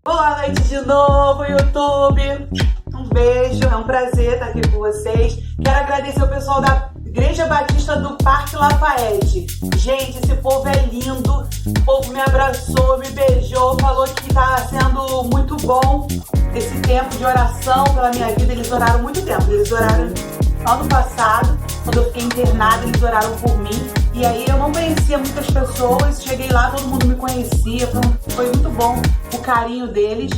Boa noite de novo, YouTube. Um beijo, é um prazer estar aqui com vocês. Quero agradecer ao pessoal da Igreja Batista do Parque Lafayette. Gente, esse povo é lindo. O povo me abraçou, me beijou, falou que está sendo muito bom esse tempo de oração pela minha vida. Eles oraram muito tempo. Eles oraram ano passado, quando eu fiquei internada, eles oraram por mim. E aí eu não conhecia muitas pessoas, cheguei lá, todo mundo me conhecia, foi muito bom o carinho deles.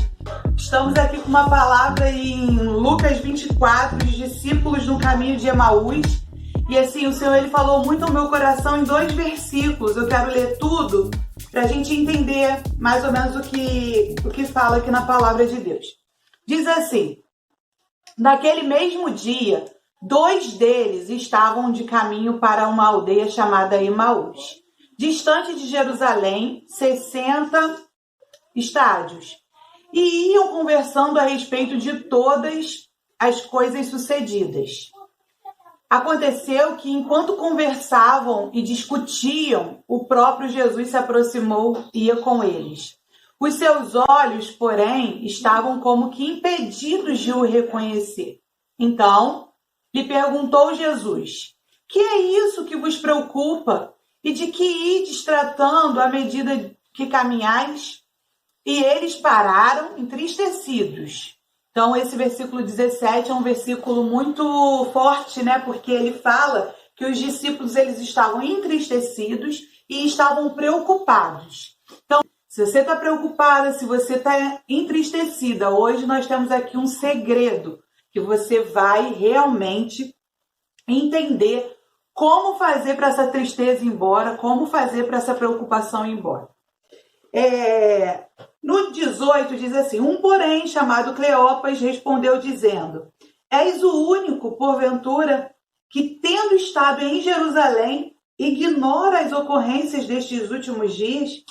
Estamos aqui com uma palavra em Lucas 24, os discípulos no caminho de Emaús. E assim, o Senhor ele falou muito ao meu coração em 2 versículos. Eu quero ler tudo para a gente entender mais ou menos o que fala aqui na palavra de Deus. Diz assim: naquele mesmo dia, 2 deles estavam de caminho para uma aldeia chamada Emaús, distante de Jerusalém, 60 estádios, e iam conversando a respeito de todas as coisas sucedidas. Aconteceu que, enquanto conversavam e discutiam, o próprio Jesus se aproximou e ia com eles. Os seus olhos, porém, estavam como que impedidos de o reconhecer. Então, lhe perguntou Jesus: que é isso que vos preocupa? E de que ides tratando à medida que caminhais? E eles pararam entristecidos. Então, esse versículo 17 é um versículo muito forte, né? Porque ele fala que os discípulos eles estavam entristecidos e estavam preocupados. Então, se você está preocupada, se você está entristecida, hoje nós temos aqui um segredo que você vai realmente entender como fazer para essa tristeza ir embora, como fazer para essa preocupação ir embora. No 18 diz assim: um porém chamado Cleopas respondeu dizendo: és o único, porventura, que tendo estado em Jerusalém, ignora as ocorrências destes últimos dias?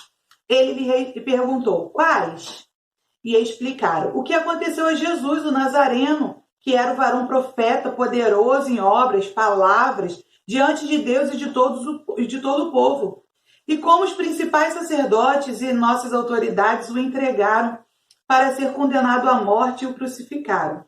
Ele lhe perguntou: quais? E explicaram: o que aconteceu a Jesus, o Nazareno, que era o varão profeta, poderoso em obras, palavras, diante de Deus e de todo o povo. E como os principais sacerdotes e nossas autoridades o entregaram para ser condenado à morte e o crucificaram.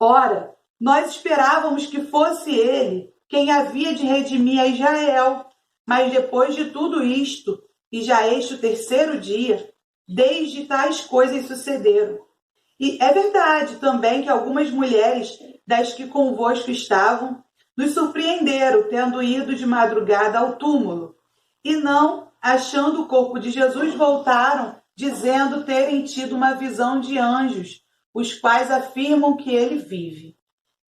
Ora, nós esperávamos que fosse ele quem havia de redimir a Israel, mas depois de tudo isto, e já este o 3º dia, desde tais coisas sucederam. E é verdade também que algumas mulheres das que convosco estavam nos surpreenderam, tendo ido de madrugada ao túmulo, e não, achando o corpo de Jesus, voltaram, dizendo terem tido uma visão de anjos, os quais afirmam que ele vive.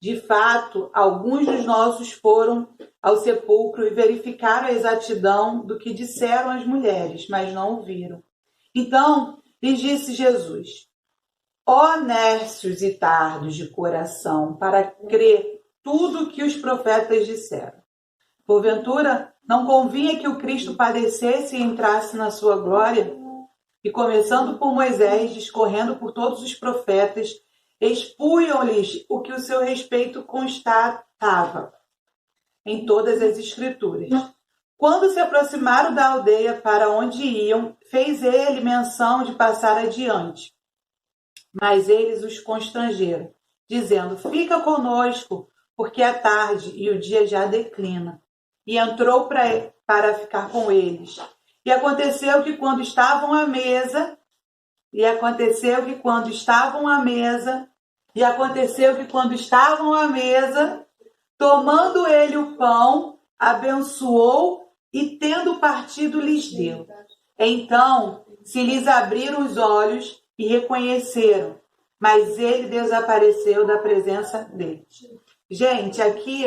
De fato, alguns dos nossos foram ao sepulcro e verificaram a exatidão do que disseram as mulheres, mas não o viram. Então lhes disse Jesus: ó nércios e tardos de coração, para crer tudo o que os profetas disseram. Porventura, não convinha que o Cristo padecesse e entrasse na sua glória? E começando por Moisés, discorrendo por todos os profetas, expunham-lhes o que o seu respeito constatava em todas as Escrituras. Quando se aproximaram da aldeia para onde iam, fez ele menção de passar adiante. Mas eles os constrangeram, dizendo: fica conosco, porque é tarde e o dia já declina. E entrou para ficar com eles. E aconteceu que quando estavam à mesa, tomando ele o pão, abençoou e tendo partido lhes deu. Então se lhes abriram os olhos e reconheceram, mas ele desapareceu da presença deles. Gente, aqui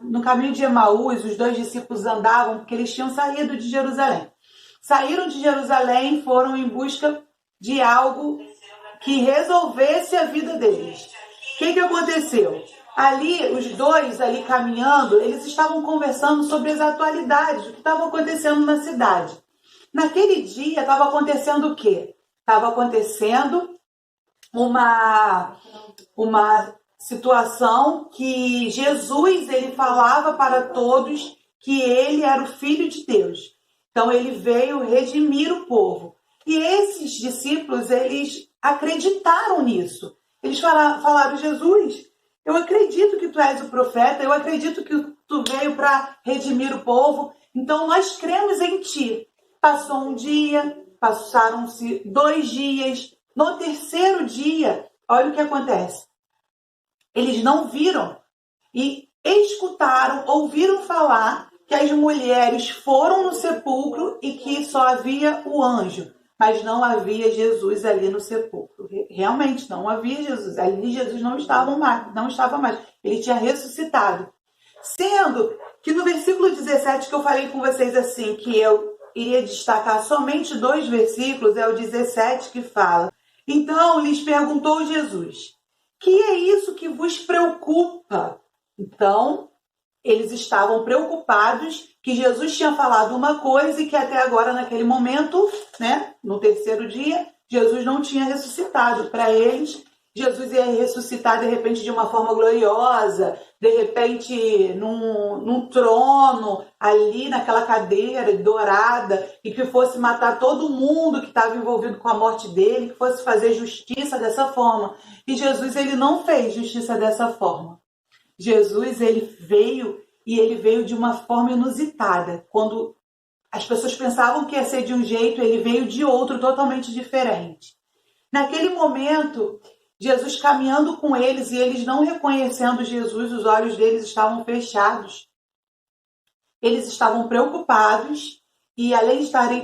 no caminho de Emaús, os 2 discípulos andavam porque eles tinham saído de Jerusalém. Saíram de Jerusalém e foram em busca de algo que resolvesse a vida deles. O que aconteceu? Ali, os 2 ali caminhando, eles estavam conversando sobre as atualidades, o que estava acontecendo na cidade. Naquele dia, estava acontecendo o quê? Estava acontecendo uma situação que Jesus ele falava para todos que ele era o Filho de Deus. Então ele veio redimir o povo. E esses discípulos, eles acreditaram nisso. Eles falaram: Jesus, eu acredito que tu és o profeta, eu acredito que tu veio para redimir o povo, então nós cremos em ti. Passou um dia, passaram-se 2 dias, no 3º dia, olha o que acontece. Eles não viram e escutaram, ouviram falar que as mulheres foram no sepulcro e que só havia o anjo, mas não havia Jesus ali no sepulcro. Realmente não havia Jesus. Ali Jesus não estava mais. Ele tinha ressuscitado. Sendo que no versículo 17 que eu falei com vocês assim, que eu iria destacar somente 2 versículos, é o 17 que fala: então lhes perguntou Jesus: que é isso que vos preocupa? Então, eles estavam preocupados que Jesus tinha falado uma coisa e que até agora, naquele momento, né, no 3º dia, Jesus não tinha ressuscitado. Para eles, Jesus ia ressuscitar de repente de uma forma gloriosa, de repente num trono, ali naquela cadeira dourada, e que fosse matar todo mundo que estava envolvido com a morte dele, que fosse fazer justiça dessa forma. E Jesus, ele não fez justiça dessa forma. Jesus, ele veio de uma forma inusitada. Quando as pessoas pensavam que ia ser de um jeito, ele veio de outro, totalmente diferente. Naquele momento, Jesus caminhando com eles e eles não reconhecendo Jesus, os olhos deles estavam fechados. Eles estavam preocupados e, além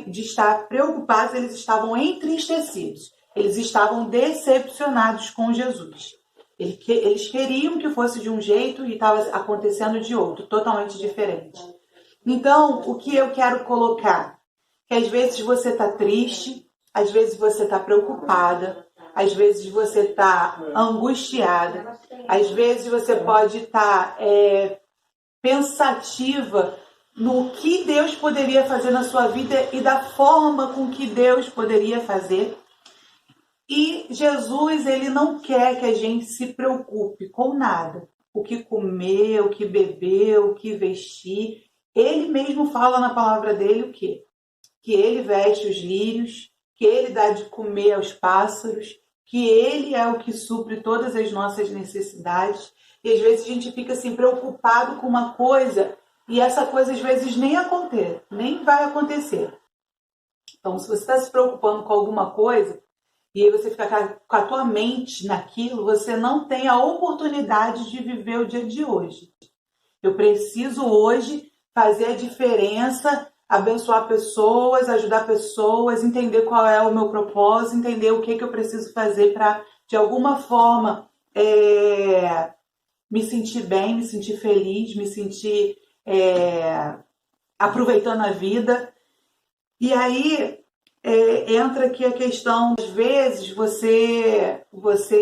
de estar preocupados, eles estavam entristecidos. Eles estavam decepcionados com Jesus. Eles queriam que fosse de um jeito e estava acontecendo de outro, totalmente diferente. Então, o que eu quero colocar? Que às vezes você está triste, às vezes você está preocupada, às vezes você está angustiada, às vezes você pode estar pensativa no que Deus poderia fazer na sua vida e da forma com que Deus poderia fazer. E Jesus, ele não quer que a gente se preocupe com nada. O que comer, o que beber, o que vestir. Ele mesmo fala na palavra dele o quê? Que ele veste os lírios, que ele dá de comer aos pássaros, que ele é o que supre todas as nossas necessidades. E às vezes a gente fica assim preocupado com uma coisa e essa coisa às vezes nem vai acontecer. Então, se você está se preocupando com alguma coisa, e aí você fica com a tua mente naquilo, você não tem a oportunidade de viver o dia de hoje. Eu preciso hoje fazer a diferença, abençoar pessoas, ajudar pessoas, entender qual é o meu propósito, entender o que eu preciso fazer para, de alguma forma, me sentir bem, me sentir feliz, me sentir aproveitando a vida. E aí entra aqui a questão, às vezes você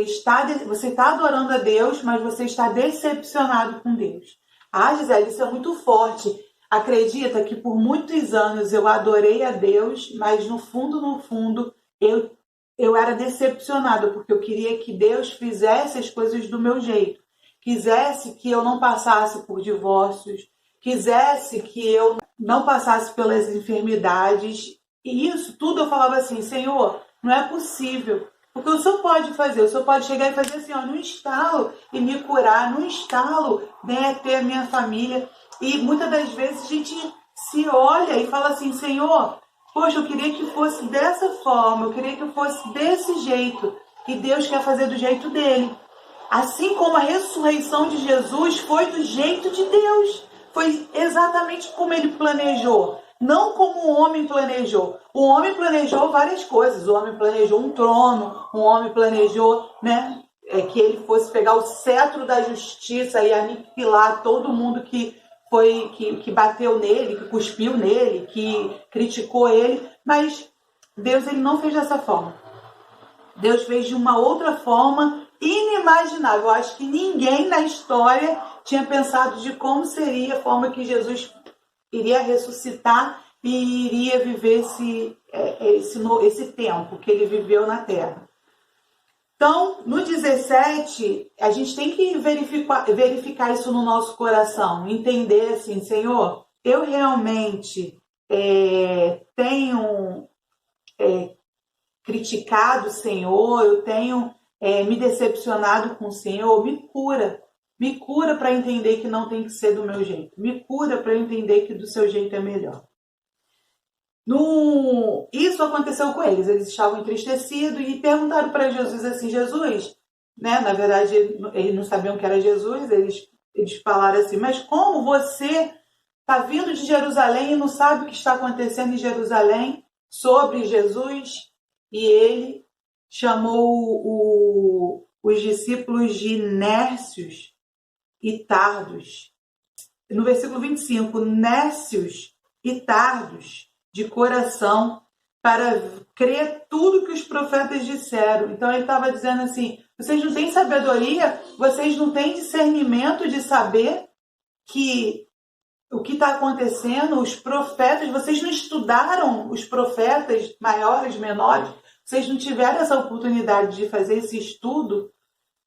está adorando a Deus, mas você está decepcionado com Deus. Ah, Gisele, isso é muito forte. Acredita que por muitos anos eu adorei a Deus, mas no fundo, eu era decepcionada, porque eu queria que Deus fizesse as coisas do meu jeito. Quisesse que eu não passasse por divórcios, quisesse que eu não passasse pelas enfermidades. E isso tudo eu falava assim: Senhor, não é possível. Porque o Senhor pode fazer, o Senhor pode chegar e fazer assim, ó, num estalo e me curar, num estalo, né, ter a minha família. E muitas das vezes a gente se olha e fala assim: Senhor, poxa, eu queria que fosse dessa forma, eu queria que fosse desse jeito. E Deus quer fazer do jeito dele. Assim como a ressurreição de Jesus foi do jeito de Deus. Foi exatamente como ele planejou. Não como o homem planejou. O homem planejou várias coisas. O homem planejou um trono. O homem planejou, né, que ele fosse pegar o cetro da justiça e aniquilar todo mundo que bateu nele, que cuspiu nele, que criticou ele. Mas Deus, ele não fez dessa forma. Deus fez de uma outra forma inimaginável. Eu acho que ninguém na história tinha pensado de como seria a forma que Jesus iria ressuscitar e iria viver esse tempo que ele viveu na Terra. Então, no 17, a gente tem que verificar isso no nosso coração, entender assim: Senhor, eu realmente tenho criticado o Senhor, eu tenho me decepcionado com o Senhor, me cura para entender que não tem que ser do meu jeito, me cura para entender que do seu jeito é melhor. Isso aconteceu com eles estavam entristecidos e perguntaram para Jesus assim, Jesus, né? Na verdade eles não sabiam que era Jesus, eles falaram assim, mas como você está vindo de Jerusalém e não sabe o que está acontecendo em Jerusalém sobre Jesus? E ele chamou os discípulos de nércios e tardos. No versículo 25, nércios e tardos de coração para crer tudo que os profetas disseram. Então ele estava dizendo assim, vocês não têm sabedoria, vocês não têm discernimento de saber que o que está acontecendo, os profetas, vocês não estudaram os profetas maiores, menores, vocês não tiveram essa oportunidade de fazer esse estudo.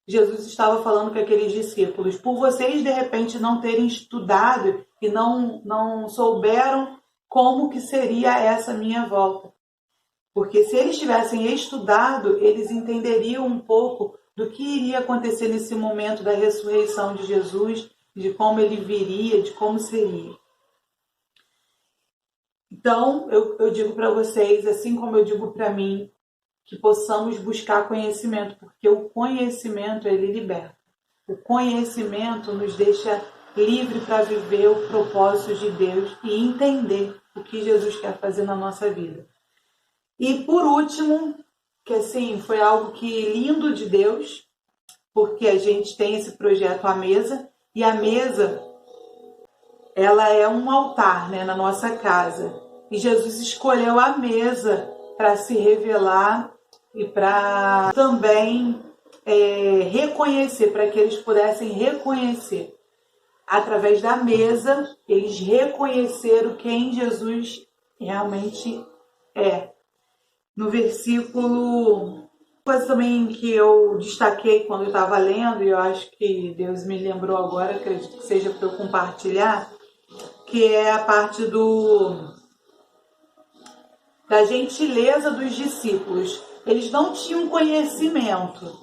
Jesus estava falando com aqueles discípulos, por vocês de repente não terem estudado e não souberam como que seria essa minha volta. Porque se eles tivessem estudado, eles entenderiam um pouco do que iria acontecer nesse momento da ressurreição de Jesus, de como ele viria, de como seria. Então, eu digo para vocês, assim como eu digo para mim, que possamos buscar conhecimento, porque o conhecimento, ele liberta. O conhecimento nos deixa livre para viver o propósito de Deus e entender o que Jesus quer fazer na nossa vida. E por último, que assim, foi algo que lindo de Deus, porque a gente tem esse projeto A Mesa, e a mesa, ela é um altar, né, na nossa casa. E Jesus escolheu a mesa para se revelar e para também reconhecer, para que eles pudessem reconhecer. Através da mesa, eles reconheceram quem Jesus realmente é. No versículo, coisa também que eu destaquei quando eu estava lendo, e eu acho que Deus me lembrou agora, acredito que seja para eu compartilhar, que é a parte da gentileza dos discípulos. Eles não tinham conhecimento,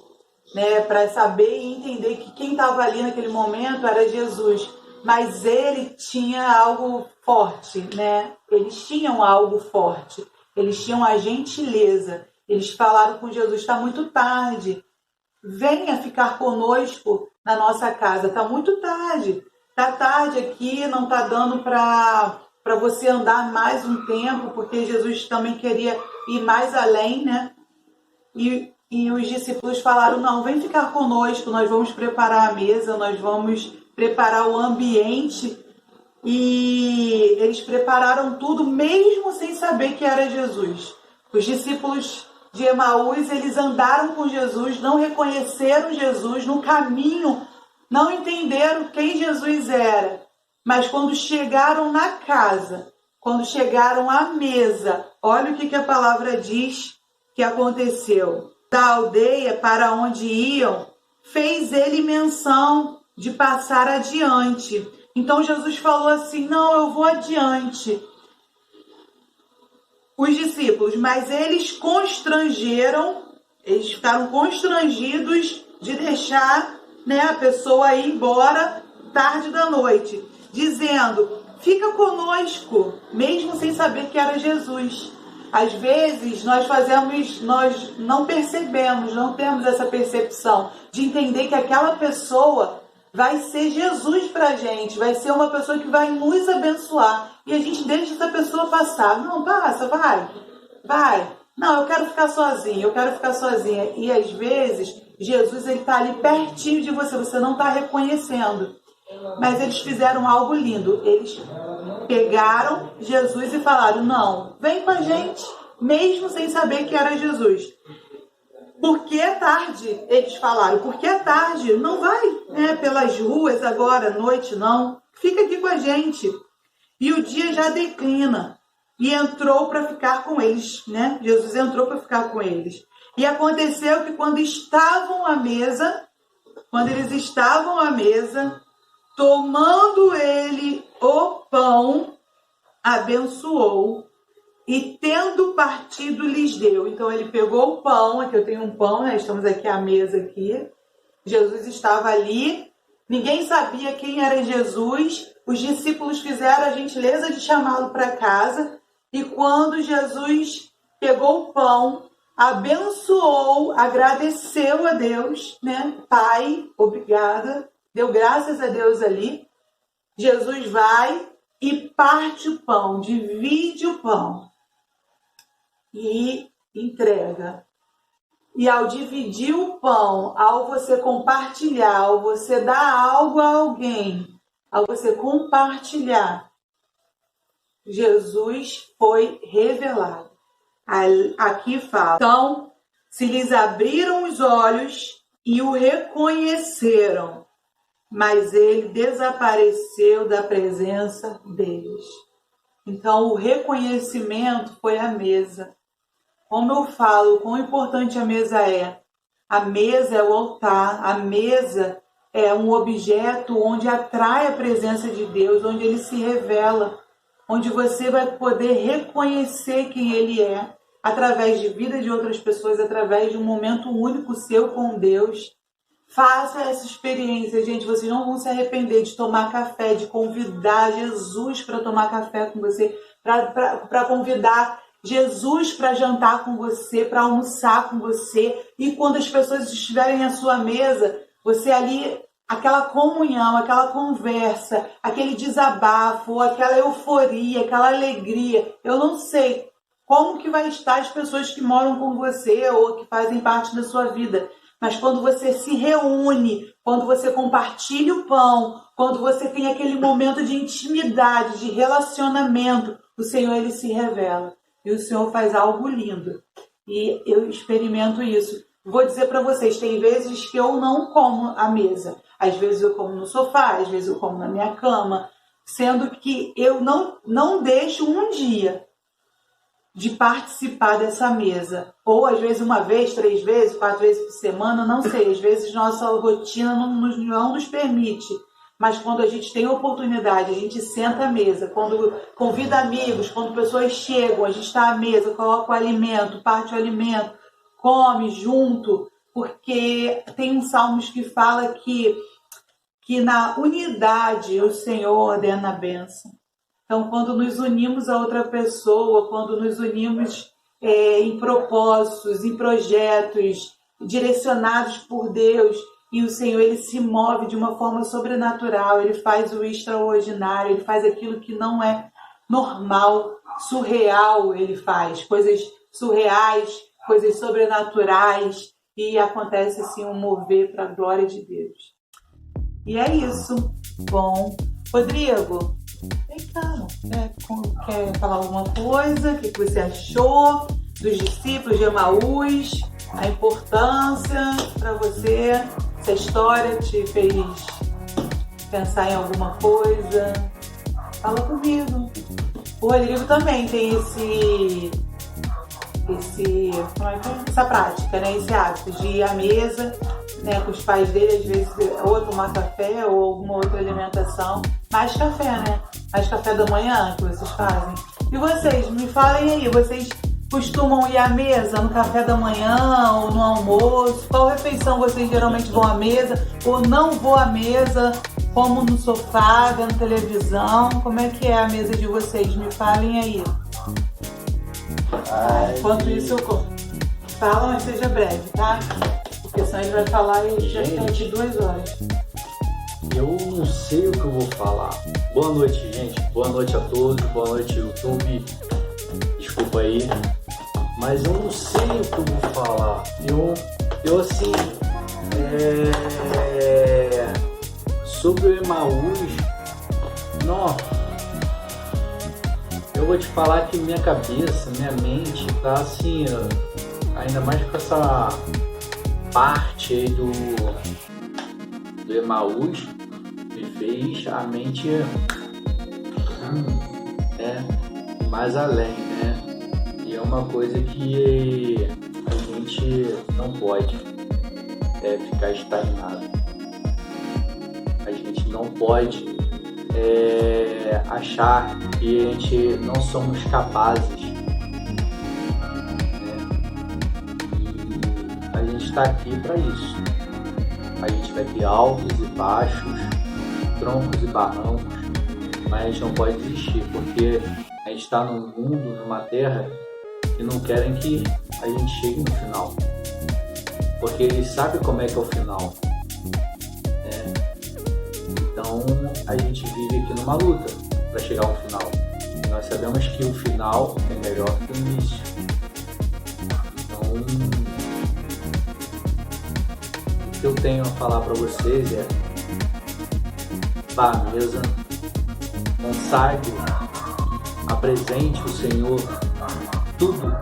né, para saber e entender que quem estava ali naquele momento era Jesus, mas ele tinha algo forte, né? Eles tinham algo forte, eles tinham a gentileza. Eles falaram com Jesus, está muito tarde, venha ficar conosco na nossa casa, está muito tarde, está tarde aqui, não está dando para você andar mais um tempo, porque Jesus também queria ir mais além, né? E os discípulos falaram, não, vem ficar conosco, nós vamos preparar a mesa, nós vamos preparar o ambiente. E eles prepararam tudo mesmo sem saber que era Jesus. Os discípulos de Emaús, eles andaram com Jesus, não reconheceram Jesus no caminho, não entenderam quem Jesus era. Mas quando chegaram na casa, quando chegaram à mesa, olha o que a palavra diz que aconteceu. Da aldeia para onde iam, fez ele menção de passar adiante. Então Jesus falou assim, não, eu vou adiante. Os discípulos, mas eles ficaram constrangidos de deixar, né, a pessoa ir embora tarde da noite, dizendo, fica conosco, mesmo sem saber que era Jesus. Às vezes nós não percebemos, não temos essa percepção de entender que aquela pessoa vai ser Jesus para a gente, vai ser uma pessoa que vai nos abençoar. E a gente deixa essa pessoa passar. Não, passa, vai. Não, eu quero ficar sozinha. E às vezes, Jesus está ali pertinho de você, você não está reconhecendo. Mas eles fizeram algo lindo. Eles pegaram Jesus e falaram, não, vem com a gente, mesmo sem saber que era Jesus. Porque é tarde, eles falaram, porque é tarde, não vai, né, pelas ruas agora, à noite, não. Fica aqui com a gente. E o dia já declina. E entrou para ficar com eles, né? Jesus entrou para ficar com eles. E aconteceu que quando eles estavam à mesa, tomando ele o pão, abençoou e tendo partido lhes deu. Então ele pegou o pão, aqui eu tenho um pão, né? Estamos aqui à mesa aqui. Jesus estava ali, ninguém sabia quem era Jesus. Os discípulos fizeram a gentileza de chamá-lo para casa. E quando Jesus pegou o pão, abençoou, agradeceu a Deus, né? Pai, obrigada. Deu graças a Deus ali. Jesus vai e parte o pão, divide o pão e entrega. E ao dividir o pão, ao você compartilhar, ao você dar algo a alguém, ao você compartilhar, Jesus foi revelado. Aqui fala. Então, se lhes abriram os olhos e o reconheceram, mas ele desapareceu da presença deles. Então, o reconhecimento foi a mesa. Como eu falo, quão importante a mesa é. A mesa é o altar, a mesa é um objeto onde atrai a presença de Deus, onde ele se revela, onde você vai poder reconhecer quem ele é, através de vida de outras pessoas, através de um momento único seu com Deus. Faça essa experiência, gente. Vocês não vão se arrepender de tomar café, de convidar Jesus para tomar café com você, para convidar Jesus para jantar com você, para almoçar com você. E quando as pessoas estiverem à sua mesa, você ali, aquela comunhão, aquela conversa, aquele desabafo, aquela euforia, aquela alegria. Eu não sei como que vai estar as pessoas que moram com você ou que fazem parte da sua vida. Mas quando você se reúne, quando você compartilha o pão, quando você tem aquele momento de intimidade, de relacionamento, o Senhor ele se revela. E o Senhor faz algo lindo. E eu experimento isso. Vou dizer para vocês, tem vezes que eu não como à mesa. Às vezes eu como no sofá, às vezes eu como na minha cama. Sendo que eu não deixo um dia de participar dessa mesa. Ou às vezes uma vez, 3 vezes, 4 vezes por semana, não sei. Às vezes nossa rotina não nos permite. Mas quando a gente tem oportunidade, a gente senta à mesa. Quando convida amigos, quando pessoas chegam, a gente está à mesa, coloca o alimento, parte o alimento, come junto. Porque tem um Salmos que fala que na unidade o Senhor ordena a bênção. Então, quando nos unimos a outra pessoa, quando nos unimos em propósitos, em projetos direcionados por Deus, e o Senhor ele se move de uma forma sobrenatural, ele faz o extraordinário, ele faz aquilo que não é normal, surreal, ele faz coisas surreais, coisas sobrenaturais, e acontece assim um mover para a glória de Deus. E é isso. Bom, Rodrigo, vem cá, quer falar alguma coisa? O que você achou dos discípulos de Emaús? A importância para você? Essa história te fez pensar em alguma coisa? Fala comigo. O Rodrigo também tem essa prática, né? Esse hábito de ir à mesa, né, com os pais dele, às vezes, ou tomar café ou alguma outra alimentação. Mais café, né? Mais café da manhã que vocês fazem. E vocês, me falem aí, vocês costumam ir à mesa no café da manhã ou no almoço? Qual refeição vocês geralmente vão à mesa? Ou não vão à mesa, como no sofá, vendo televisão? Como é que é a mesa de vocês? Me falem aí. Enquanto isso, fala, mas seja breve, tá? Porque senão ele vai falar e já tem de 2 horas. Eu não sei o que eu vou falar. Boa noite, gente. Boa noite a todos. Boa noite, YouTube. Desculpa aí. Mas eu não sei o que eu vou falar. Eu assim... Sobre o Emaús... Não. Eu vou te falar que minha cabeça, minha mente tá assim... Ainda mais com essa parte aí do Emaús, me fez a mente mais além, né? E é uma coisa que a gente não pode ficar estagnado. A gente não pode achar que a gente não somos capazes, E a gente está aqui para isso. A gente vai ter altos e baixos, troncos e barrancos, mas a gente não pode desistir, porque a gente está num mundo, numa terra que não querem que a gente chegue no final, porque eles sabem como é que é o final, né? Então a gente vive aqui numa luta para chegar ao final. E nós sabemos que o final é melhor que o início. Então, o que eu tenho a falar para vocês é: vá à mesa, consagre, apresente o Senhor tudo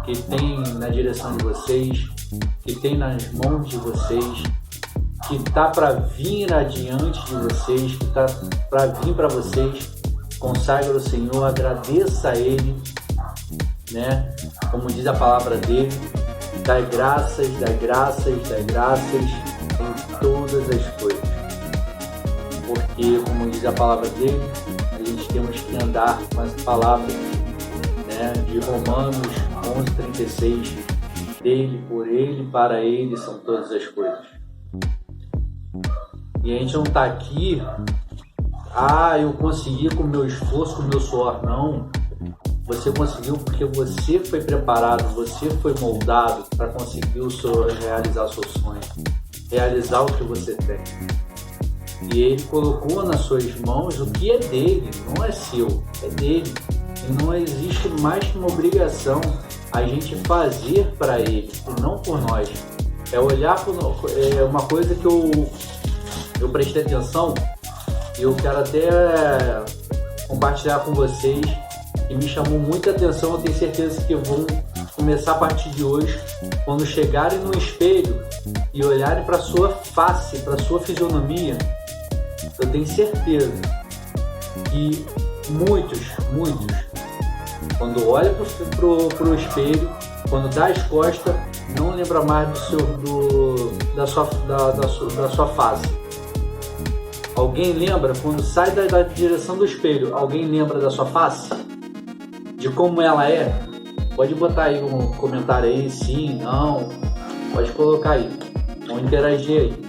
que tem na direção de vocês, que tem nas mãos de vocês, que está para vir adiante de vocês, que está para vir para vocês. Consagre ao Senhor, agradeça a Ele, né? Como diz a palavra dele, dá graças, dá graças, dá graças em todas as coisas. Porque, como diz a palavra dele, a gente temos que andar com essa palavra, né? De Romanos 11:36, dele, por ele, para ele são todas as coisas. E a gente não está aqui, eu consegui com o meu esforço, com o meu suor. Não. Você conseguiu porque você foi preparado, você foi moldado para conseguir realizar o seu sonho, realizar o que você tem. E Ele colocou nas suas mãos o que é dele, não é seu, é dele. E não existe mais que uma obrigação a gente fazer para Ele, e não por nós. É olhar por uma coisa que eu prestei atenção, e eu quero até compartilhar com vocês, que me chamou muita atenção. Eu tenho certeza que vão começar a partir de hoje, quando chegarem no espelho e olharem para sua face, para sua fisionomia. Eu tenho certeza que muitos, quando olha pro espelho, quando dá as costas, não lembra mais da sua face. Alguém lembra, quando sai da direção do espelho, alguém lembra da sua face? De como ela é? Pode botar aí um comentário aí, sim, não. Pode colocar aí. Vamos interagir aí.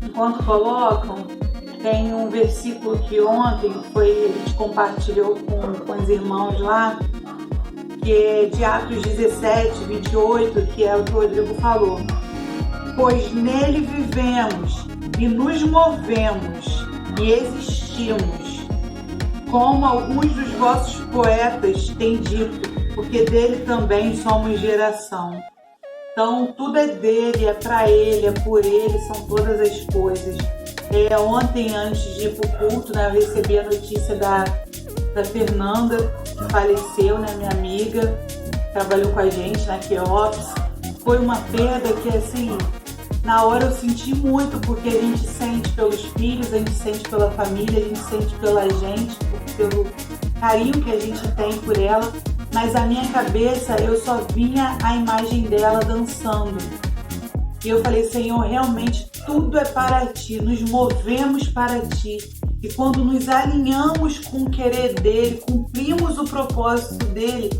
Enquanto colocam, tem um versículo que ontem a gente compartilhou com os irmãos lá, que é de Atos 17:28, que é o que o Rodrigo falou. Pois nele vivemos e nos movemos e existimos, como alguns dos vossos poetas têm dito, porque dele também somos geração. Então tudo é dele, é para ele, é por ele, são todas as coisas. Ontem, antes de ir para o culto, né, eu recebi a notícia da Fernanda, que faleceu, né, minha amiga, trabalhou com a gente na Queops. Foi uma perda que, assim, na hora eu senti muito, porque a gente sente pelos filhos, a gente sente pela família, a gente sente pela gente, pelo carinho que a gente tem por ela, mas a minha cabeça, eu só vinha a imagem dela dançando. E eu falei: Senhor, realmente tudo é para Ti, nos movemos para Ti. E quando nos alinhamos com o querer dEle, cumprimos o propósito dEle,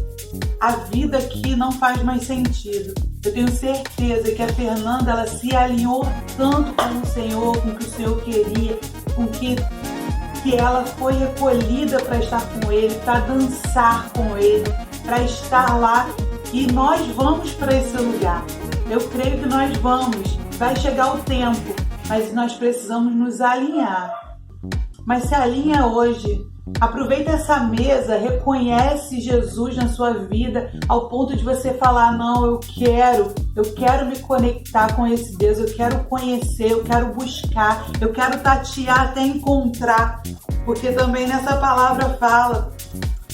a vida aqui não faz mais sentido. Eu tenho certeza que a Fernanda, ela se alinhou tanto com o Senhor, com o que o Senhor queria, com que ela foi recolhida para estar com Ele, para dançar com Ele, para estar lá. E nós vamos para esse lugar. Eu creio que nós vamos. Vai chegar o tempo, mas nós precisamos nos alinhar. Mas se alinha hoje. Aproveita essa mesa, reconhece Jesus na sua vida, ao ponto de você falar: não, eu quero me conectar com esse Deus, eu quero conhecer, eu quero buscar, eu quero tatear até encontrar. Porque também nessa palavra fala,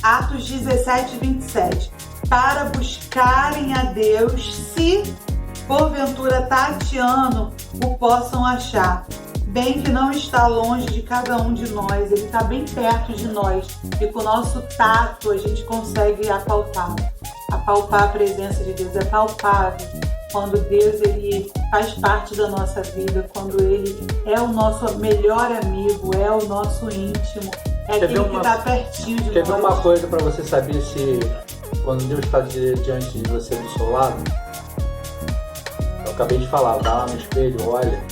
Atos 17:27, para buscarem a Deus, se porventura tateando o possam achar. Bem que não está longe de cada um de nós, ele está bem perto de nós, e com o nosso tato a gente consegue apalpar a presença de Deus, é palpável. quando Deus ele faz parte da nossa vida, quando Ele é o nosso melhor amigo, é o nosso íntimo, é aquele que está pertinho de nós. Quer ver uma coisa para você saber se quando Deus está diante de você do seu lado? Eu acabei de falar, vai lá no espelho, olha,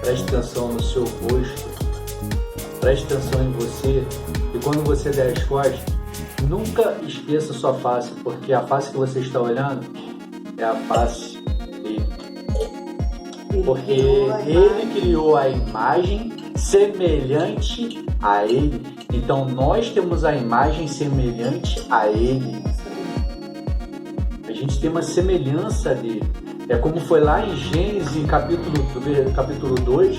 preste atenção no seu rosto, preste atenção em você, e quando você der as costas, nunca esqueça sua face, porque a face que você está olhando é a face dele. Porque ele criou a imagem semelhante a ele. Então nós temos a imagem semelhante a ele. A gente tem uma semelhança dele. É como foi lá em Gênesis, capítulo 2,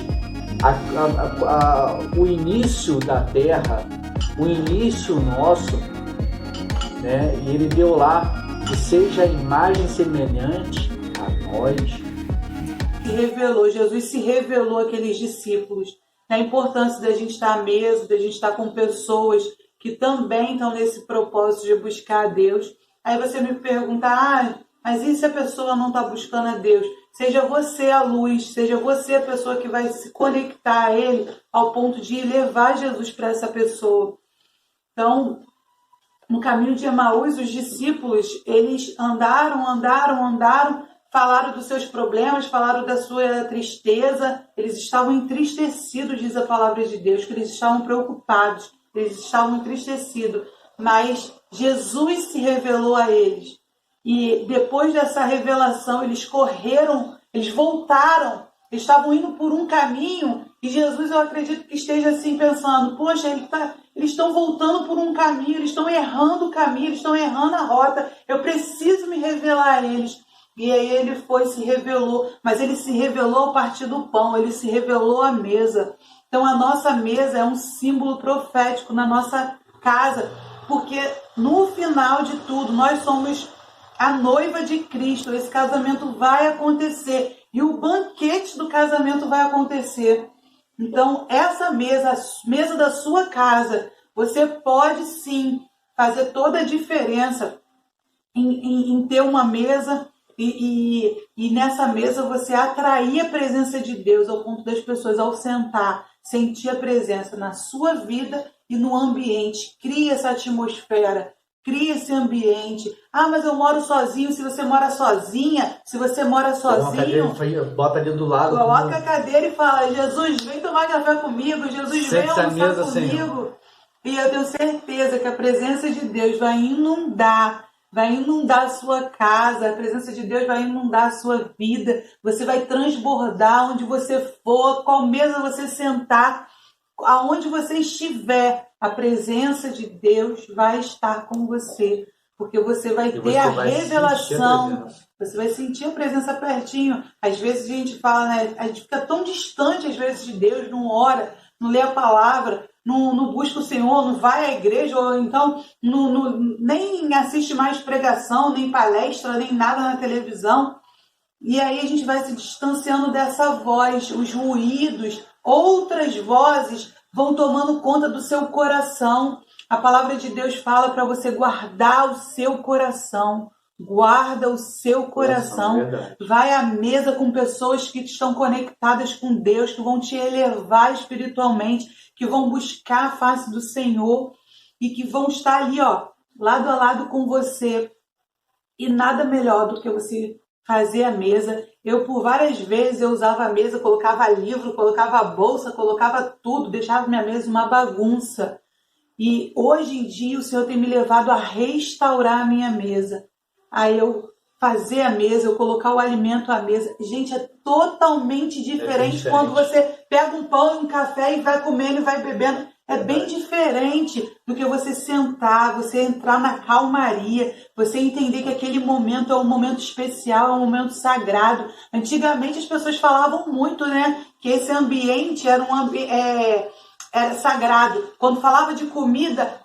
o início da terra, o início nosso, né? E ele deu lá que seja a imagem semelhante a nós. Jesus se revelou àqueles discípulos, a importância da gente estar à mesa, da gente estar com pessoas que também estão nesse propósito de buscar a Deus. Aí você me pergunta, mas e se a pessoa não está buscando a Deus? Seja você a luz, seja você a pessoa que vai se conectar a Ele ao ponto de levar Jesus para essa pessoa. Então, no caminho de Emaús, os discípulos, eles andaram, falaram dos seus problemas, falaram da sua tristeza, eles estavam entristecidos, diz a palavra de Deus, que eles estavam preocupados, eles estavam entristecidos, mas Jesus se revelou a eles. E depois dessa revelação, eles correram, eles voltaram, eles estavam indo por um caminho, e Jesus, eu acredito que esteja assim pensando, poxa, eles estão voltando por um caminho, eles estão errando o caminho, eles estão errando a rota, eu preciso me revelar a eles. E aí ele se revelou, mas ele se revelou a partir do pão, ele se revelou à mesa. Então a nossa mesa é um símbolo profético na nossa casa, porque no final de tudo nós somos a noiva de Cristo, esse casamento vai acontecer e o banquete do casamento vai acontecer. Então essa mesa, a mesa da sua casa, você pode sim fazer toda a diferença em ter uma mesa. E nessa mesa você atrair a presença de Deus ao ponto das pessoas, ao sentar, sentir a presença na sua vida e no ambiente. Cria essa atmosfera, cria esse ambiente. Mas eu moro sozinho. Se você mora sozinha, se você mora sozinho, bota ali do lado. Coloca a cadeira e fala, Jesus, vem tomar café comigo, Jesus, vem almoçar comigo. Senhor. E eu tenho certeza que a presença de Deus vai inundar a sua casa, a presença de Deus vai inundar a sua vida, você vai transbordar onde você for, qual mesa você sentar, aonde você estiver, a presença de Deus vai estar com você, porque você vai ter a revelação, você vai sentir a presença pertinho. Às vezes a gente fala, né, a gente fica tão distante às vezes de Deus, não ora, não lê a palavra, não busca o Senhor, não vai à igreja, ou então nem assiste mais pregação, nem palestra, nem nada na televisão. E aí a gente vai se distanciando dessa voz, os ruídos, outras vozes vão tomando conta do seu coração. A palavra de Deus fala para você guardar o seu coração. Guarda o seu coração, vai à mesa com pessoas que estão conectadas com Deus, que vão te elevar espiritualmente, que vão buscar a face do Senhor e que vão estar ali, lado a lado com você. E nada melhor do que você fazer a mesa. Eu, por várias vezes, eu usava a mesa, colocava livro, colocava a bolsa, colocava tudo, deixava minha mesa uma bagunça. E hoje em dia o Senhor tem me levado a restaurar a minha mesa. Aí eu fazer a mesa, eu colocar o alimento à mesa. Gente, é totalmente diferente quando você pega um pão e um café e vai comendo e vai bebendo. É bem diferente do que você sentar, você entrar na calmaria, você entender que aquele momento é um momento especial, é um momento sagrado. Antigamente as pessoas falavam muito, né, que esse ambiente era um ambiente era sagrado. Quando falava de comida,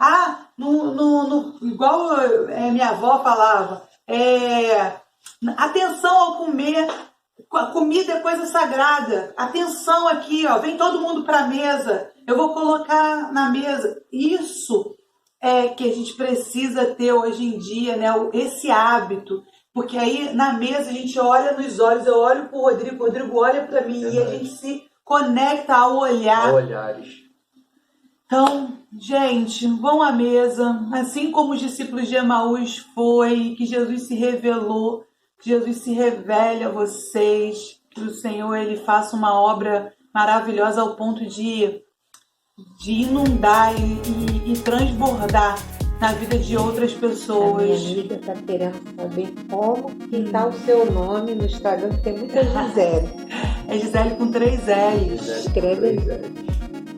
igual minha avó falava, atenção ao comer, a comida é coisa sagrada, atenção aqui, vem todo mundo para a mesa, eu vou colocar na mesa. Isso é que a gente precisa ter hoje em dia, né? Esse hábito Porque aí na mesa a gente olha nos olhos, eu olho pro Rodrigo, o Rodrigo olha para mim e a gente se conecta ao olhar. Olhares. Então, gente, vão à mesa, assim como os discípulos de Emaús foi, que Jesus se revelou, que Jesus se revele a vocês, que o Senhor ele faça uma obra maravilhosa ao ponto de inundar e transbordar na vida de outras pessoas. A minha amiga está querendo saber como que está o seu nome no Instagram, porque tem muita Gisele. É Gisele com 3 L's. Escreve aí.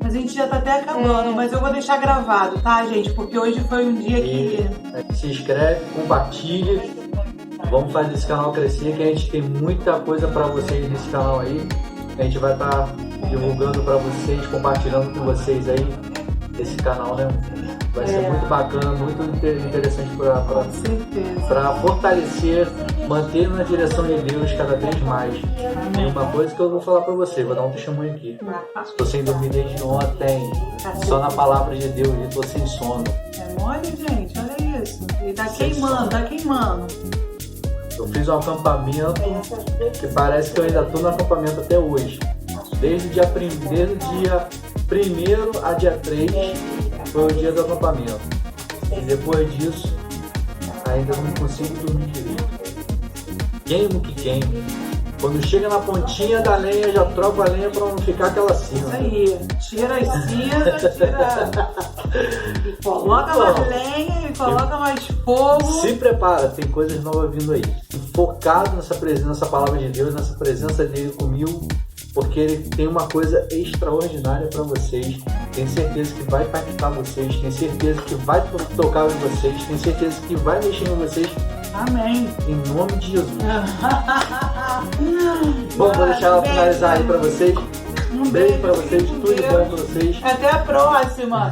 Mas a gente já tá até acabando, mas eu vou deixar gravado, tá, gente? Porque hoje foi um dia que... Se inscreve, compartilha. Vamos fazer esse canal crescer, que a gente tem muita coisa para vocês nesse canal aí. A gente vai estar divulgando para vocês, compartilhando com vocês aí esse canal, né? Vai ser muito bacana, muito interessante para fortalecer, manter na direção de Deus cada vez mais. E uma coisa que eu vou falar para você, vou dar um testemunho aqui. Estou sem dormir desde ontem, só na palavra de Deus, e estou sem sono. É mole, gente, olha isso. Ele tá queimando, tá queimando. Eu fiz um acampamento que parece que eu ainda estou no acampamento até hoje. Desde o dia 1º a dia 3 foi o dia do acampamento. E depois disso, ainda não consigo dormir direito. Queimo que queimo. Quando chega na pontinha da lenha, já troco a lenha para não ficar aquela cinza. Isso aí, tira as cinzas, e coloca mais lenha, e coloca mais fogo. Se prepara, tem coisas novas vindo aí. Focado nessa presença, nessa palavra de Deus, nessa presença dele comigo, porque ele tem uma coisa extraordinária para vocês. Tenho certeza que vai impactar vocês, tenho certeza que vai tocar em vocês, tenho certeza que vai mexer em vocês. Amém. Em nome de Jesus. Bom, vou deixar ela finalizar aí para vocês. Um beijo para vocês, tudo de bom para vocês. Até a próxima.